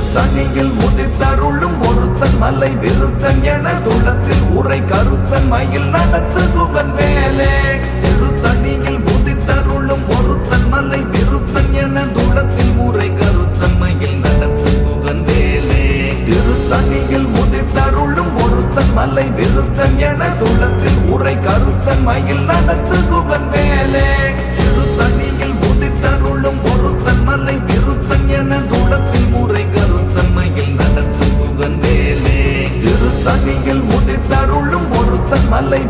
திருத்தணியில் உதித்தருளும் ஒருத்தன் மலை விருத்தன் என துளத்தில் உரை கருத்தன் மயில் நடத்து குகன் வேலே திருத்தணியில் உதித்தருளும் ஒருத்தன் மலை விருத்தன் என துளத்தில் உரை கருத்தன் மயில் நடத்து குகன் வேலே திருத்தணியில் உதித்தருளும் ஒருத்தன் மலை விருத்தன் என துளத்தில் உரை கருத்தன் மயில் நடத்து குகன் வேலே திருத்தணியில் உதித்தருளும் ஒருத்தன் மலை விருத்தன் என துளத்தில் உரை கருத்தன் மயில் நடத்து குகன் வேலே திருத்தணியில் உதித்தருளும் ஒருத்தன் மலை